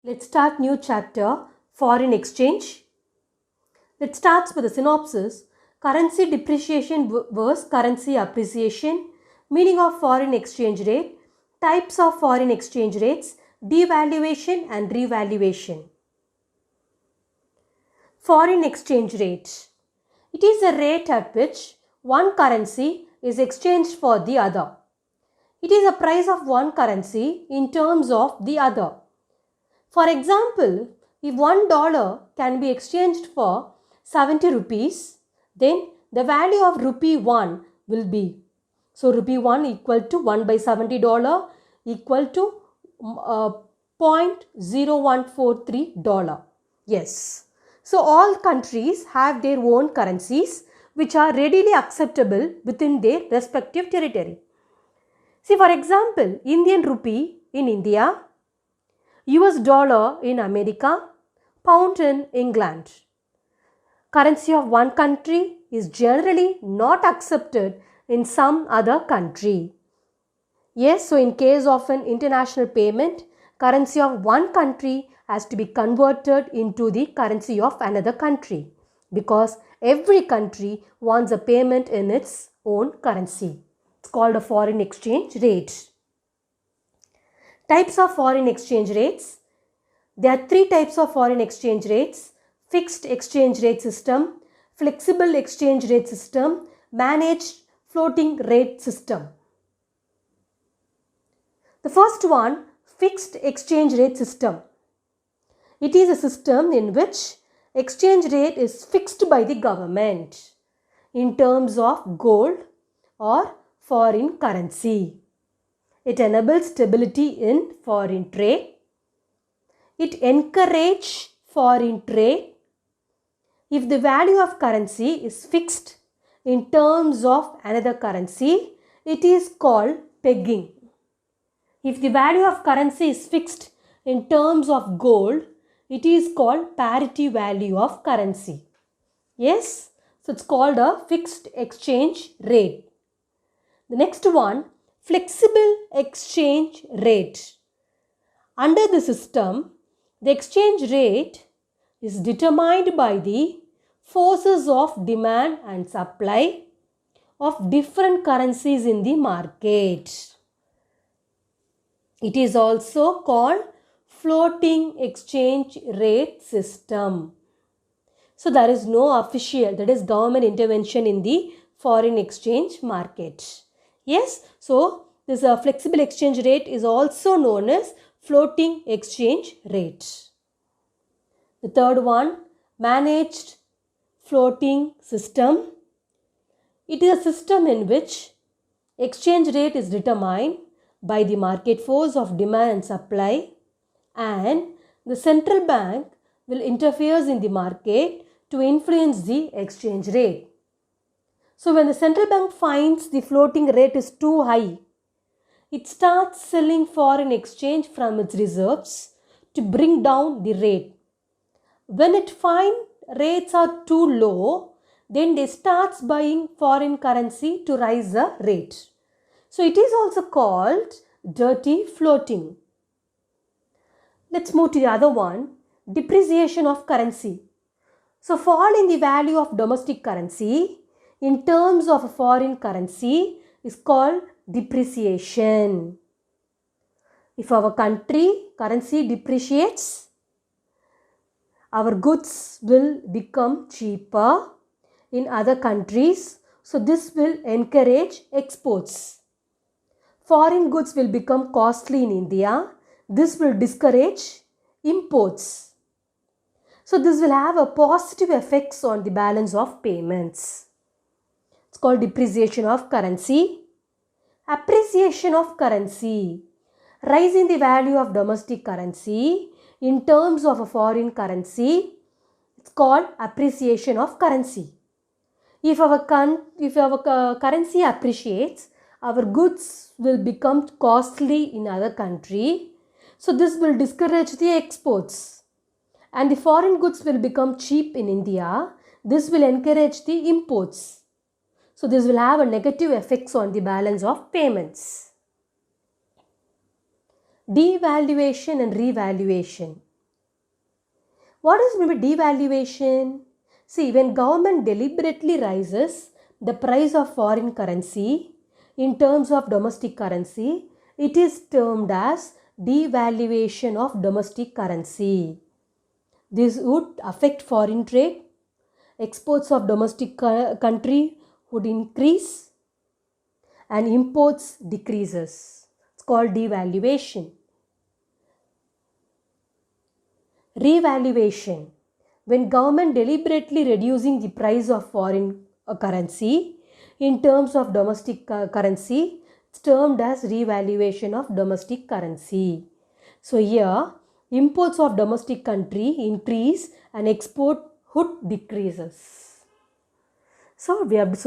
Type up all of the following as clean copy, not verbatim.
Let's start new chapter, foreign exchange. Let's start with a synopsis. Currency depreciation versus currency appreciation, meaning of foreign exchange rate, types of foreign exchange rates, devaluation and revaluation. Foreign exchange rate. It is a rate at which one currency is exchanged for the other. It is a price of one currency in terms of the other. For example, if $1 can be exchanged for 70 rupees, then the value of rupee 1 will be. So, rupee 1 equal to 1 by $70 equal to $0.0143. Yes. So, all countries have their own currencies which are readily acceptable within their respective territory. See, for example, Indian rupee in India, US dollar in America, pound in England. Currency of one country is generally not accepted in some other country. Yes, so in case of an international payment, currency of one country has to be converted into the currency of another country because every country wants a payment in its own currency. It's called a foreign exchange rate. Types of foreign exchange rates. There are three types of foreign exchange rates: fixed exchange rate system, flexible exchange rate system, managed floating rate system. The first one, fixed exchange rate system. It is a system in which exchange rate is fixed by the government in terms of gold or foreign currency. It enables stability in foreign trade. It encourages foreign trade. If the value of currency is fixed in terms of another currency, it is called pegging. If the value of currency is fixed in terms of gold, it is called parity value of currency. Yes, so it's called a fixed exchange rate. The next one, flexible exchange rate. Under the system, the exchange rate is determined by the forces of demand and supply of different currencies in the market. It is also called floating exchange rate system. So there is no official, that is government intervention in the foreign exchange market. Yes, so this flexible exchange rate is also known as floating exchange rate. The third one, managed floating system. It is a system in which exchange rate is determined by the market force of demand and supply, and the central bank will interfere in the market to influence the exchange rate. So when the central bank finds the floating rate is too high, it starts selling foreign exchange from its reserves to bring down the rate. When it finds rates are too low, then they starts buying foreign currency to rise the rate. So it is also called dirty floating. Let's move to the other one, depreciation of currency. So fall in the value of domestic currency in terms of a foreign currency is called depreciation. If our country currency depreciates, our goods will become cheaper in other countries. So this will encourage exports. Foreign goods will become costly in India. This will discourage imports. So this will have a positive effects on the balance of payments. It's called depreciation of currency. Appreciation of currency. Rise in the value of domestic currency in terms of a foreign currency. It's called appreciation of currency. If our currency appreciates, our goods will become costly in other country. So this will discourage the exports. And the foreign goods will become cheap in India. This will encourage the imports. So this will have a negative effects on the balance of payments. Devaluation and revaluation. What is maybe devaluation? See, when government deliberately raises the price of foreign currency in terms of domestic currency, it is termed as devaluation of domestic currency. This would affect foreign trade. Exports of domestic country would increase and imports decreases. It's called devaluation. Revaluation. When government deliberately reducing the price of foreign currency in terms of domestic currency, it's termed as revaluation of domestic currency. So here, imports of domestic country increase and export would decreases. So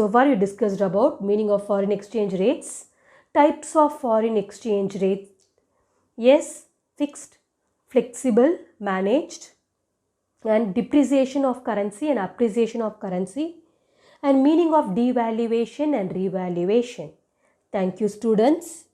far we discussed about meaning of foreign exchange rates, types of foreign exchange rates. Yes, fixed, flexible, managed, and depreciation of currency and appreciation of currency, and meaning of devaluation and revaluation. Thank you, students.